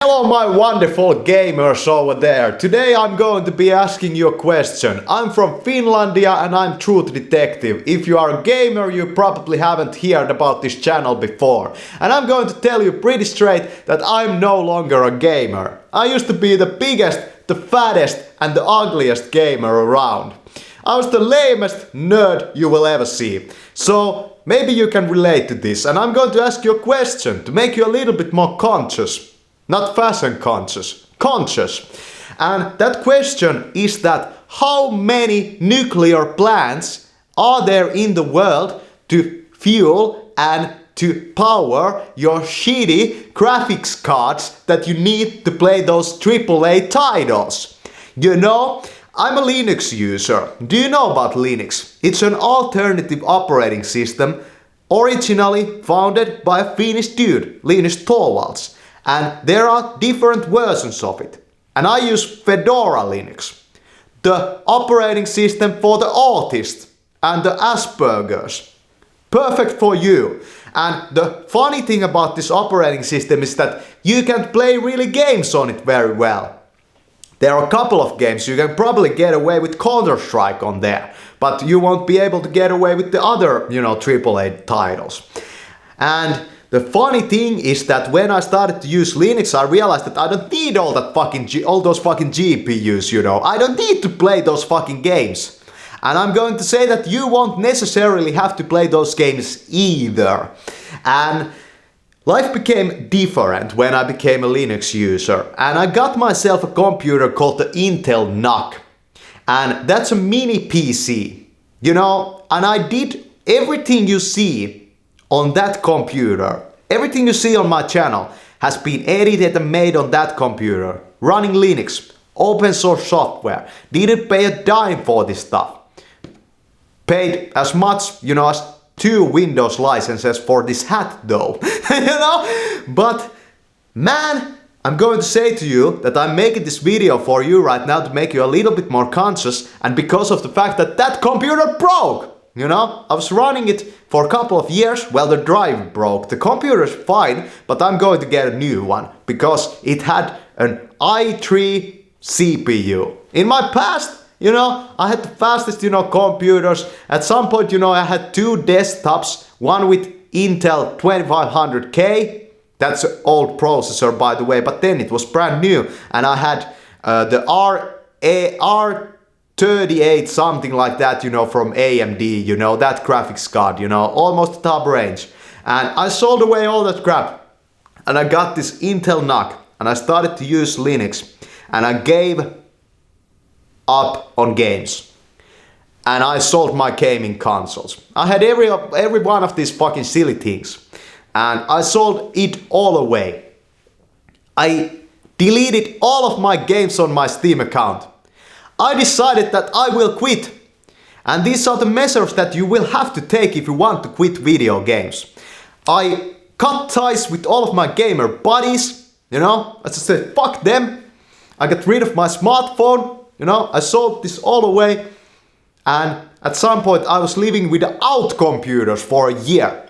Hello my wonderful gamers over there. Today I'm going to be asking you a question. I'm from Finlandia and I'm Truth Detective. If you are a gamer, you probably haven't heard about this channel before. And I'm going to tell you pretty straight that I'm no longer a gamer. I used to be the biggest, the fattest and the ugliest gamer around. I was the lamest nerd you will ever see. So maybe you can relate to this, and I'm going to ask you a question to make you a little bit more conscious. Not fashion conscious, conscious. And that question is that how many nuclear plants are there in the world to fuel and to power your shitty graphics cards that you need to play those AAA titles? You know, I'm a Linux user. Do you know about Linux? It's an alternative operating system originally founded by a Finnish dude, Linus Torvalds. And there are different versions of it. And I use Fedora Linux, the operating system for the autists and the Aspergers. Perfect for you. And the funny thing about this operating system is that you can play really games on it very well. There are a couple of games you can probably get away with Counter-Strike on there, but you won't be able to get away with the other, AAA titles. And the funny thing is that when I started to use Linux, I realized that I don't need all those fucking GPUs, I don't need to play those fucking games. And I'm going to say that you won't necessarily have to play those games either. And life became different when I became a Linux user. And I got myself a computer called the Intel NUC. And that's a mini PC, and I did everything you see on that computer. Everything you see on my channel has been edited and made on that computer, running Linux, open source software. Didn't pay a dime for this stuff. Paid as much, as 2 Windows licenses for this hat though, But man, I'm going to say to you that I'm making this video for you right now to make you a little bit more conscious, and because of the fact that that computer broke. I was running it for a couple of years. Well, the drive broke. The computer is fine, but I'm going to get a new one because it had an i3 CPU. In my past, I had the fastest, computers. At some point, I had 2 desktops, one with Intel 2500K. That's an old processor, by the way, but then it was brand new. And I had the R38 something like that, from AMD, that graphics card, almost top range. And I sold away all that crap. And I got this Intel NUC and I started to use Linux. And I gave up on games. And I sold my gaming consoles. I had every one of these fucking silly things. And I sold it all away. I deleted all of my games on my Steam account. I decided that I will quit. And these are the measures that you will have to take if you want to quit video games. I cut ties with all of my gamer buddies, I just said fuck them. I got rid of my smartphone, I sold this all away. And at some point I was living without computers for a year.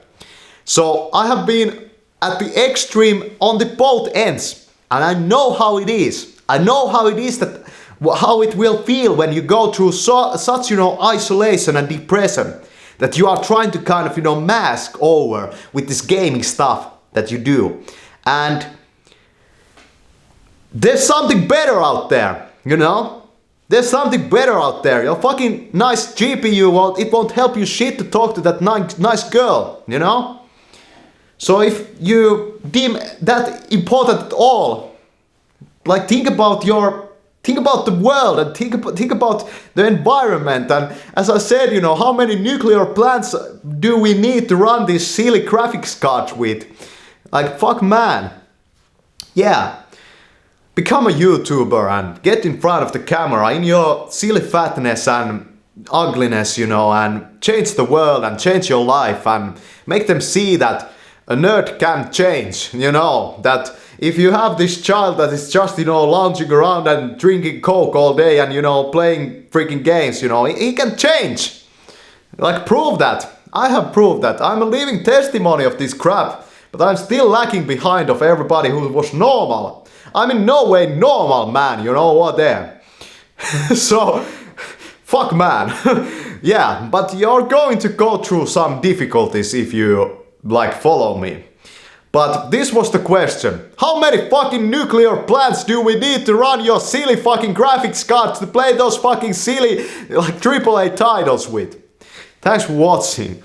So I have been at the extreme on the both ends. And I know how it is. I know how it is how it will feel when you go through such, isolation and depression that you are trying to kind of, mask over with this gaming stuff that you do. And there's something better out there, There's something better out there. Your fucking nice GPU, it won't help you shit to talk to that nice girl, So if you deem that important at all, think about the world and think about the environment. And as I said, how many nuclear plants do we need to run these silly graphics cards with? Fuck man. Yeah. Become a YouTuber and get in front of the camera in your silly fatness and ugliness, and change the world and change your life and make them see that a nerd can change, that if you have this child that is just, lounging around and drinking Coke all day and, playing freaking games, he can change. Prove that. I have proved that. I'm a living testimony of this crap, but I'm still lacking behind of everybody who was normal. I'm in no way normal, man, you know what there. So, fuck man. Yeah, but you're going to go through some difficulties if you, like, follow me. But this was the question. How many fucking nuclear plants do we need to run your silly fucking graphics cards to play those fucking silly, like, AAA titles with? Thanks for watching.